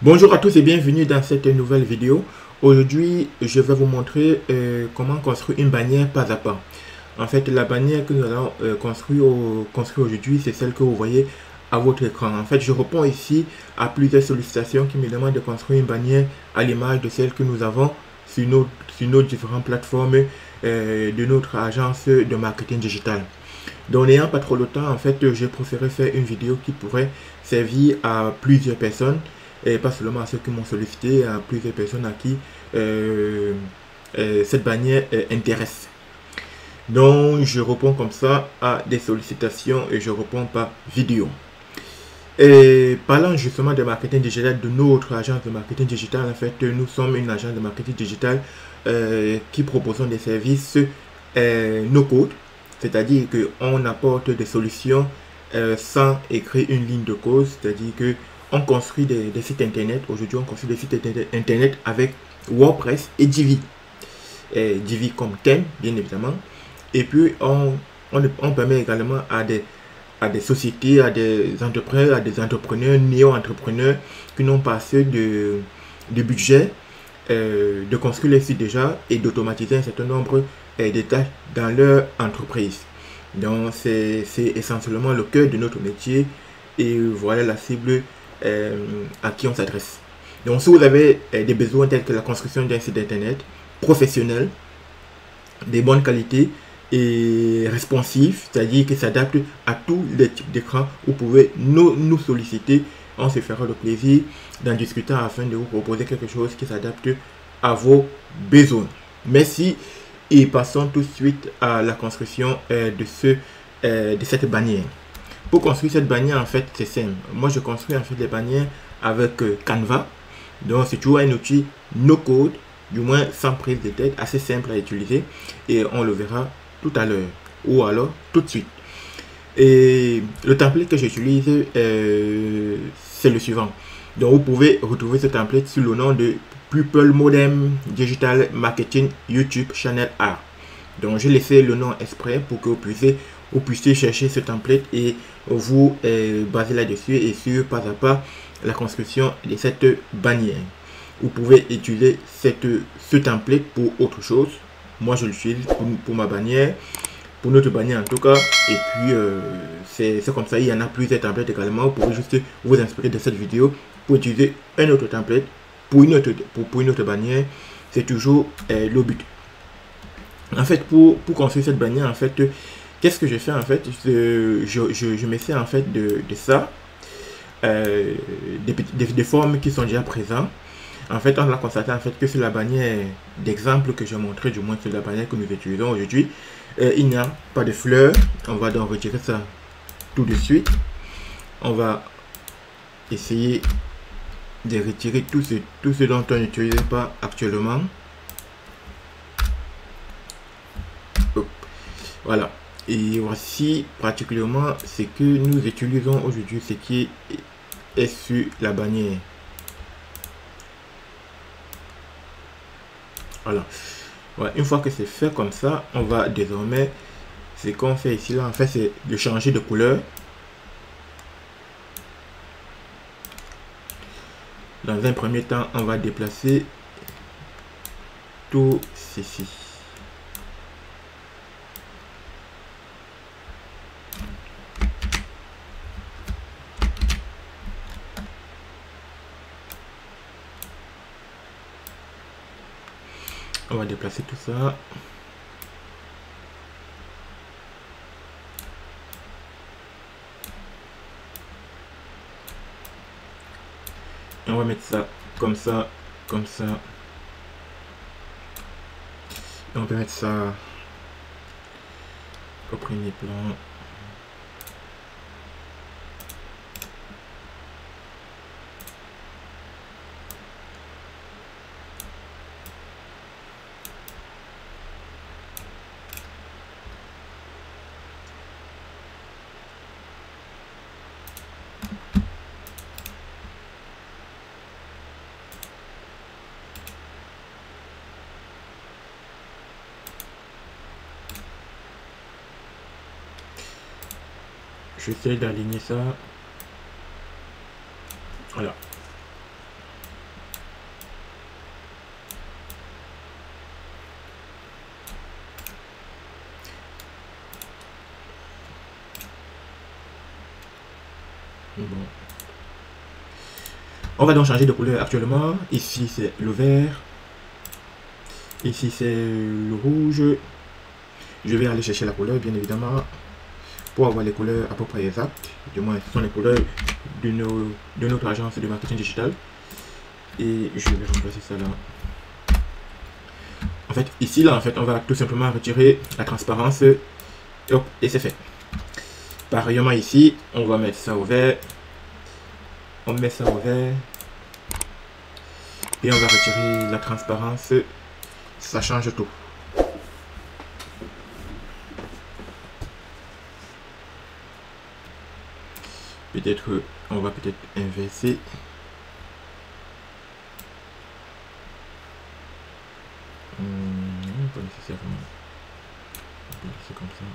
Bonjour à tous et bienvenue dans cette nouvelle vidéo. Aujourd'hui, je vais vous montrer comment construire une bannière pas à pas. En fait, la bannière que nous allons construire aujourd'hui, c'est celle que vous voyez à votre écran. En fait, je réponds ici à plusieurs sollicitations qui me demandent de construire une bannière à l'image de celle que nous avons sur nos différentes plateformes de notre agence de marketing digital. Donc, n'ayant pas trop le temps, en fait, j'ai préféré faire une vidéo qui pourrait servir à plusieurs personnes et pas seulement à ceux qui m'ont sollicité, à plusieurs personnes à qui cette bannière intéresse. Donc, je réponds comme ça à des sollicitations et je réponds par vidéo. Et parlant justement de marketing digital, de notre agence de marketing digital, en fait, nous sommes une agence de marketing digital qui proposons des services no-code, c'est-à-dire qu'on apporte des solutions sans écrire une ligne de code, c'est-à-dire que on construit des sites internet. Aujourd'hui, on construit des sites internet avec WordPress et Divi. Divi comme thème, bien évidemment. Et puis, on permet également à des sociétés, à des entrepreneurs, néo-entrepreneurs qui n'ont pas assez de budget de construire les sites déjà et d'automatiser un certain nombre de tâches dans leur entreprise. Donc, c'est essentiellement le cœur de notre métier et voilà la cible à qui on s'adresse. Donc, si vous avez des besoins tels que la construction d'un site internet professionnel, de bonne qualité et responsif, c'est-à-dire qui s'adapte à tous les types d'écran, vous pouvez nous solliciter. On se fera le plaisir d'en discuter afin de vous proposer quelque chose qui s'adapte à vos besoins. Merci et passons tout de suite à la construction de cette bannière. Pour construire cette bannière, en fait, c'est simple. Moi, je construis en fait des bannières avec Canva. Donc, c'est toujours un outil no code, du moins sans prise de tête, assez simple à utiliser. Et on le verra tout à l'heure ou alors tout de suite. Et le template que j'utilise, c'est le suivant. Donc, vous pouvez retrouver ce template sous le nom de People Modem Digital Marketing YouTube Channel Art. Donc, j'ai laissé le nom exprès pour que vous puissiez chercher ce template et vous baser là-dessus et suivre pas à pas la construction de cette bannière. Vous pouvez utiliser ce template pour autre chose. Moi, je l'utilise pour ma bannière, pour notre bannière en tout cas. Et puis, c'est comme ça. Il y en a plusieurs templates également. Vous pouvez juste vous inspirer de cette vidéo pour utiliser un autre template pour une autre bannière. C'est toujours le but. En fait, pour construire cette bannière, en fait, qu'est-ce que je fais en fait? Je me sers en fait de ça, des formes qui sont déjà présentes. En fait, on a constaté en fait que sur la bannière d'exemple que j'ai montré, du moins sur la bannière que nous utilisons aujourd'hui, il n'y a pas de fleurs. On va donc retirer ça tout de suite. On va essayer de retirer tout ce dont on n'utilise pas actuellement. Voilà. Et voici particulièrement ce que nous utilisons aujourd'hui, ce qui est sur la bannière. Voilà. Voilà. Une fois que c'est fait comme ça, on va désormais, ce qu'on fait ici là, en fait, c'est de changer de couleur. Dans un premier temps, on va déplacer tout ceci. On va déplacer tout ça. Et on va mettre ça comme ça, comme ça. Et on va mettre ça au premier plan. J'essaie d'aligner ça. Voilà. Bon. On va donc changer de couleur actuellement. Ici c'est le vert. Ici c'est le rouge. Je vais aller chercher la couleur bien évidemment pour avoir les couleurs à peu près exactes. Du moins ce sont les couleurs de notre agence de marketing digital. Et je vais remplacer ça là. En fait ici là en fait on va tout simplement retirer la transparence. Et hop, et c'est fait. Pareillement ici on va mettre ça au vert. On met ça au vert. Et on va retirer la transparence. Ça change tout. Peut-être on va peut-être inverser. Non, pas nécessairement. On peut laisser comme ça.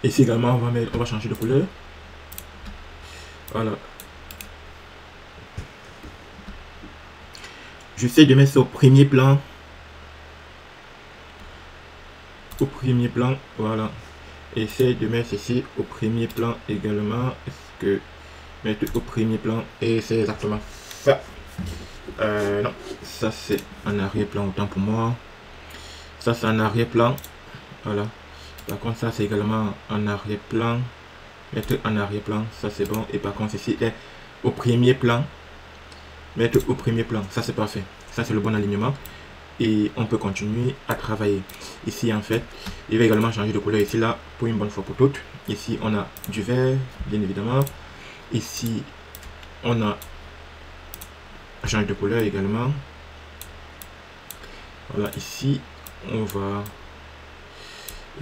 Ici également on va changer de couleur. Voilà. J'essaie de mettre ça au premier plan. Au premier plan, voilà. Essaye de mettre ici au premier plan également. Est-ce que mettre au premier plan et c'est exactement ça. Non, ça c'est un arrière-plan autant pour moi. Ça c'est un arrière-plan. Voilà. Par contre ça c'est également un arrière-plan. Mettre en arrière-plan, ça c'est bon. Et par contre ceci est au premier plan. Mettre au premier plan, ça c'est parfait. Ça c'est le bon alignement. Et on peut continuer à travailler. Ici en fait, il va également changer de couleur ici là pour une bonne fois pour toutes. Ici on a du vert, bien évidemment. Ici on a change de couleur également. Voilà, ici on va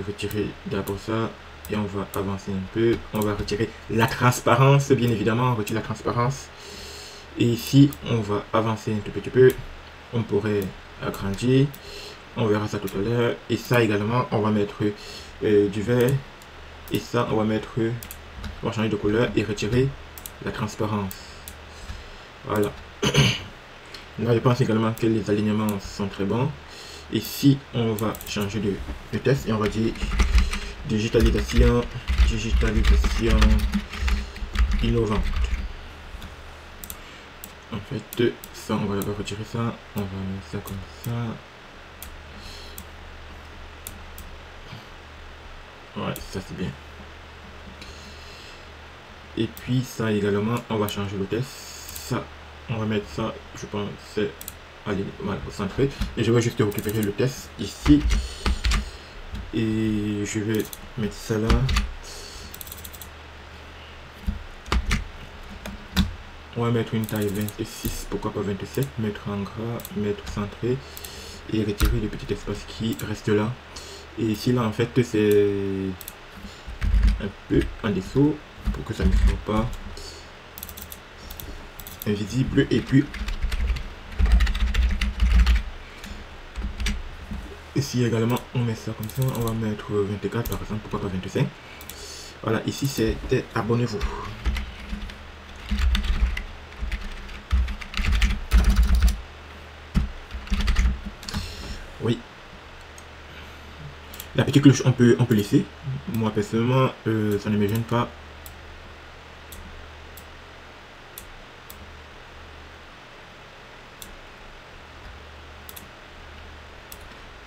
retirer d'abord ça et on va avancer un peu. On va retirer la transparence, bien évidemment, on retire la transparence. Et ici on va avancer un tout petit peu. On pourrait agrandir, on verra ça tout à l'heure. Et ça également on va mettre du vert, et ça on va mettre, on va changer de couleur et retirer la transparence. Voilà. Là je pense également que les alignements sont très bons. Ici on va changer de test et on va dire digitalisation innovante. En fait ça on va d'abord retirer ça, on va mettre ça comme ça. Ouais, ça c'est bien. Et puis ça également on va changer le test. Ça on va mettre ça, je pense c'est mal centré. Et je vais juste récupérer le test ici. Et je vais mettre ça là. On va mettre une taille 26, pourquoi pas 27, mettre en gras, mettre centré et retirer le petit espace qui reste là. Et ici là en fait c'est un peu en dessous pour que ça ne soit pas invisible. Et puis ici également on met ça comme ça, on va mettre 24 par exemple, pourquoi pas 25. Voilà, ici c'était abonnez-vous. Oui, la petite cloche on peut laisser. Moi personnellement ça ne me gêne pas.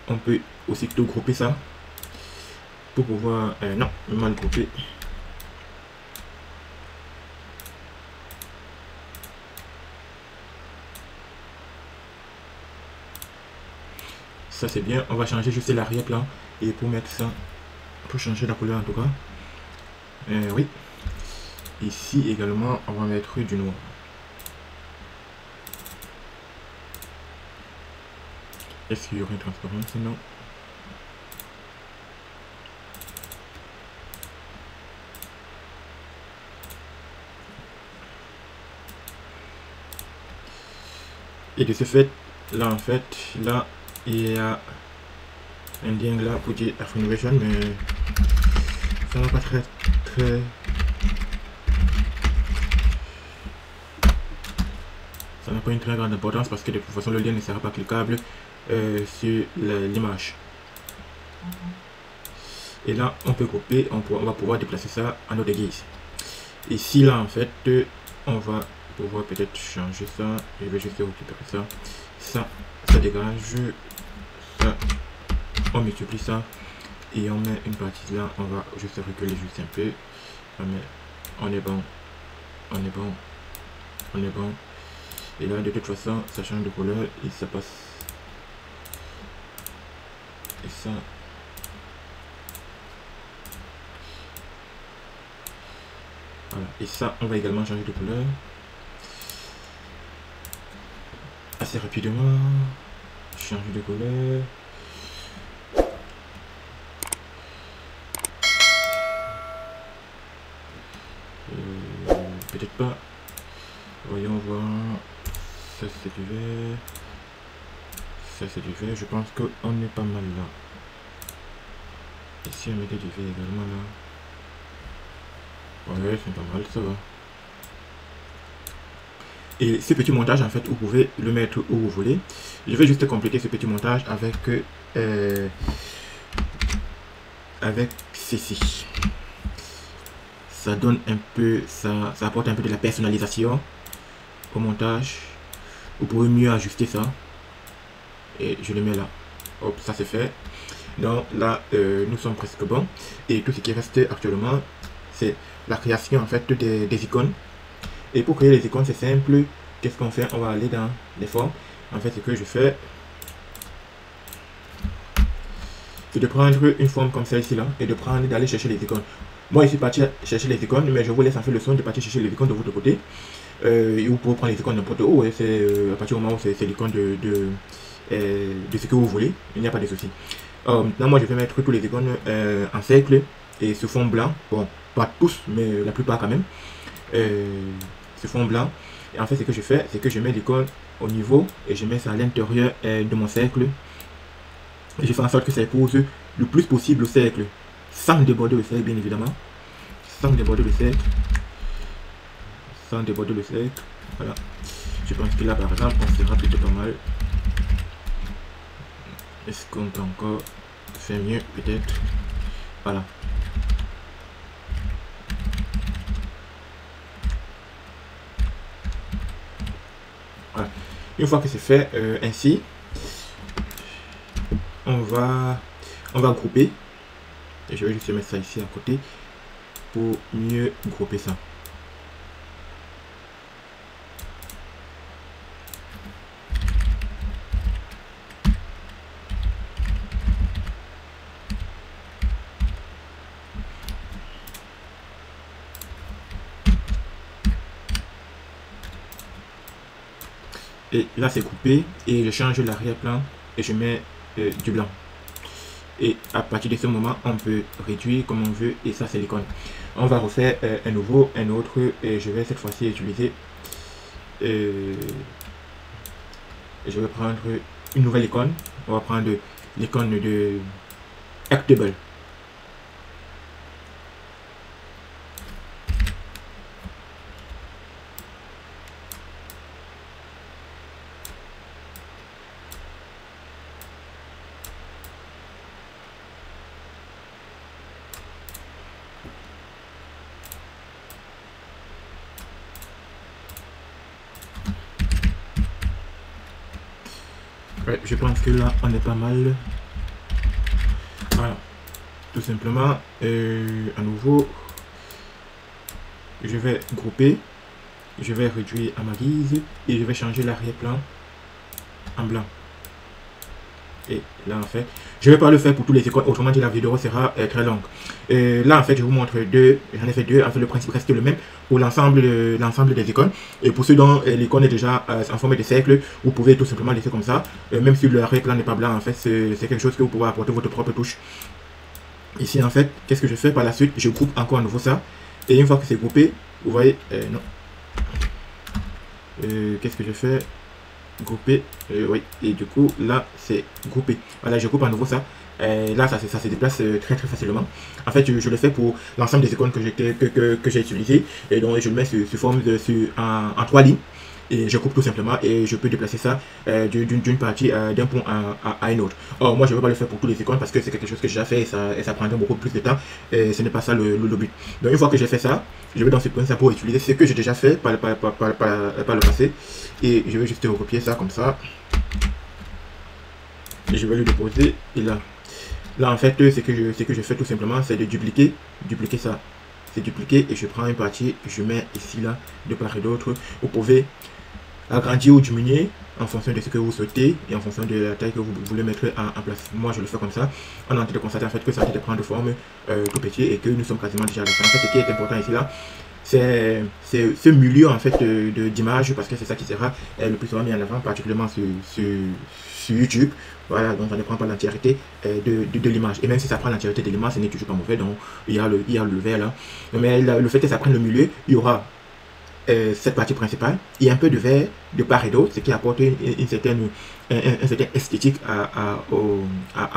On peut aussi tout grouper ça pour pouvoir non, mal grouper. Ça c'est bien. On va changer juste l'arrière-plan et pour mettre ça, pour changer la couleur en tout cas. Oui. Ici également on va mettre du noir. Est-ce qu'il y aurait une transparence? Non. Et de ce fait, là en fait, là il y a un lien là pour dire Affination, mais ça va pas très ça n'a pas une très grande importance parce que de toute façon le lien ne sera pas cliquable sur l'image. Et là on peut couper, on va pouvoir déplacer ça à notre guise. Ici là en fait on va pouvoir peut-être changer ça. Je vais juste récupérer ça dégage, ça on multiplie ça et on met une partie là. On va juste reculer juste un peu, mais on est bon, et là de toute façon ça change de couleur et ça passe, et ça voilà, et ça on va également changer de couleur assez rapidement, changer de couleur. Peut-être pas, voyons voir, ça c'est du vert, ça c'est du vert, je pense qu'on est pas mal là. Ici on mettait du vert également là, ouais c'est pas mal, ça va. Et ce petit montage en fait vous pouvez le mettre où vous voulez. Je vais juste compléter ce petit montage avec ceci. Ça donne un peu, ça apporte un peu de la personnalisation au montage. Vous pouvez mieux ajuster ça. Et je le mets là. Hop, ça c'est fait. Donc là, nous sommes presque bons. Et tout ce qui reste actuellement, c'est la création en fait des icônes. Et pour créer les icônes, c'est simple. Qu'est-ce qu'on fait? On va aller dans les formes. En fait, ce que je fais, c'est de prendre une forme comme celle-ci là et d'aller chercher les icônes. Moi, ici, partir chercher les icônes, mais je vous laisse en fait le soin de partir chercher les icônes de votre côté. Et vous pouvez prendre les icônes n'importe où. C'est à partir du moment où c'est l'icône de ce que vous voulez, il n'y a pas de souci. Maintenant, moi, je vais mettre tous les icônes en cercle et ce fond blanc. Bon, pas tous, mais la plupart quand même. Ce fond blanc. Et en fait, ce que je fais, c'est que je mets l'icône au niveau et je mets ça à l'intérieur de mon cercle. Et je fais en sorte que ça épouse le plus possible le cercle, sans déborder le cercle, bien évidemment. Sans déborder le cercle. Sans déborder le cercle. Voilà. Je pense que là, par exemple, on sera plutôt pas mal. Est-ce qu'on peut encore faire mieux? Peut-être. Voilà. Voilà. Une fois que c'est fait ainsi, on va grouper. Et je vais juste mettre ça ici à côté pour mieux grouper ça. Et là c'est coupé et je change l'arrière-plan et je mets du blanc. Et à partir de ce moment on peut réduire comme on veut et ça c'est l'icône. On va refaire un autre et je vais cette fois-ci utiliser je vais prendre une nouvelle icône. On va prendre l'icône de Actable. Ouais, je pense que là on est pas mal. Voilà, tout simplement. À nouveau, je vais grouper, je vais réduire à ma guise et je vais changer l'arrière-plan en blanc. Et là en fait, je vais pas le faire pour tous les icônes, autrement dit la vidéo sera très longue. Là en fait je vous montre deux, j'en ai fait deux, en fait le principe reste le même pour l'ensemble des icônes. Et pour ceux dont l'icône est déjà en forme de cercle, vous pouvez tout simplement laisser comme ça, même si l'arrière-plan n'est pas blanc. En fait c'est quelque chose que vous pouvez apporter votre propre touche. Ici en fait, qu'est-ce que je fais par la suite? Je groupe encore à nouveau ça, et une fois que c'est groupé, vous voyez, non. Qu'est-ce que je fais? Grouper, oui, et du coup là c'est groupé. Voilà, je coupe à nouveau ça. Là ça se déplace très facilement. En fait je le fais pour l'ensemble des icônes que j'ai utilisé, et donc je le mets sur forme en 3 lignes. et je coupe tout simplement et je peux déplacer ça d'une partie d'un point à une autre. Or moi je ne vais pas le faire pour tous les icônes parce que c'est quelque chose que j'ai déjà fait et ça prendrait beaucoup plus de temps et ce n'est pas ça le but. Donc une fois que j'ai fait ça, je vais dans ce point ça pour utiliser ce que j'ai déjà fait par le passé et je vais juste recopier ça comme ça. Et je vais le déposer et là en fait ce que je fais tout simplement c'est de dupliquer ça. C'est dupliquer et je prends une partie, je mets ici là de part et d'autre. Vous pouvez agrandir ou diminuer en fonction de ce que vous souhaitez et en fonction de la taille que vous voulez mettre en place. Moi je le fais comme ça. On est en train de constater en fait que ça va prendre forme tout petit et que nous sommes quasiment déjà à la fin. En fait ce qui est important ici là c'est ce milieu en fait d'image parce que c'est ça qui sera le plus souvent mis en avant, particulièrement sur YouTube. Voilà, donc ça ne prend pas l'entièreté de l'image. Et même si ça prend l'entièreté de l'image, ce n'est toujours pas mauvais. Donc il y a le vert là. Mais le fait que ça prenne le milieu, il y aura cette partie principale et un peu de vert de part et d'autre, ce qui apporte une certaine esthétique à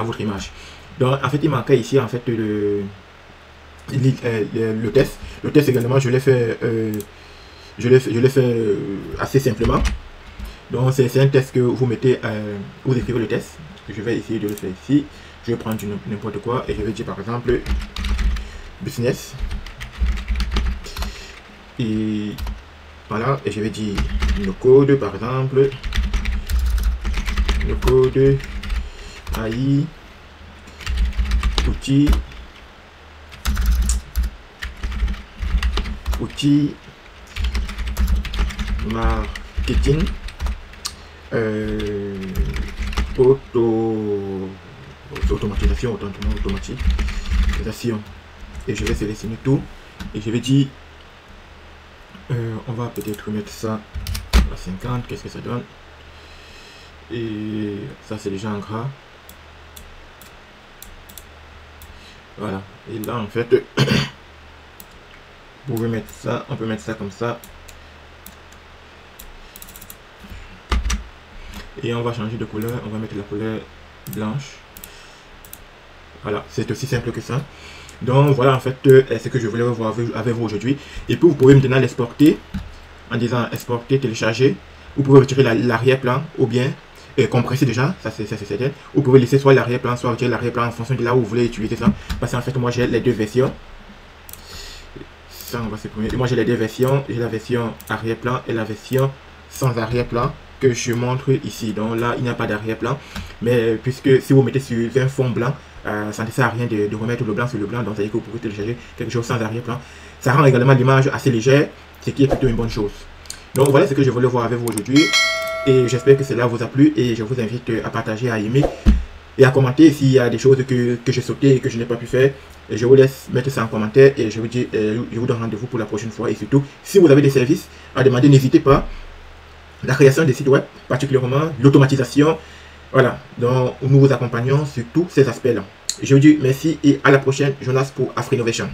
votre image. Donc en fait il manquait ici en fait le test. Le test également je l'ai fait assez simplement. Donc c'est un test que vous mettez, vous écrivez le test. Je vais essayer de le faire ici. Je vais prendre n'importe quoi et je vais dire par exemple business. Et voilà, et je vais dire le code par exemple. Le code AI outil marketing automatisation et je vais sélectionner tout et je vais dire on va peut-être mettre ça à 50. Qu'est-ce que ça donne? Et ça c'est déjà en gras. Voilà, et là en fait vous pouvez mettre ça, on peut mettre ça comme ça et on va changer de couleur, on va mettre la couleur blanche. Voilà, c'est aussi simple que ça. Donc voilà en fait ce que je voulais voir avec vous aujourd'hui. Et puis vous pouvez maintenant l'exporter en disant exporter, télécharger. Vous pouvez retirer l'arrière-plan ou bien compresser déjà, ça c'est certain. Vous pouvez laisser soit l'arrière-plan, soit retirer l'arrière-plan en fonction de là où vous voulez utiliser ça. Parce qu'en fait moi j'ai les deux versions. Ça on va supprimer. Et moi j'ai les deux versions, j'ai la version arrière-plan et la version sans arrière-plan que je montre ici. Donc là il n'y a pas d'arrière-plan, mais puisque si vous mettez sur un fond blanc, ça ne sert à rien de remettre le blanc sur le blanc. Donc ça veut dire que vous pouvez télécharger quelque chose sans arrière-plan. Ça rend également l'image assez légère, ce qui est plutôt une bonne chose. Donc voilà ce que je voulais voir avec vous aujourd'hui. Et j'espère que cela vous a plu et je vous invite à partager, à aimer et à commenter s'il y a des choses que j'ai sautées et que je n'ai pas pu faire. Et je vous laisse mettre ça en commentaire et je vous dis, je vous donne rendez-vous pour la prochaine fois. Et surtout, si vous avez des services à demander, n'hésitez pas. La création des sites web, particulièrement l'automatisation. Voilà, donc nous vous accompagnons sur tous ces aspects-là. Je vous dis merci et à la prochaine. Jonas pour Afrinovation.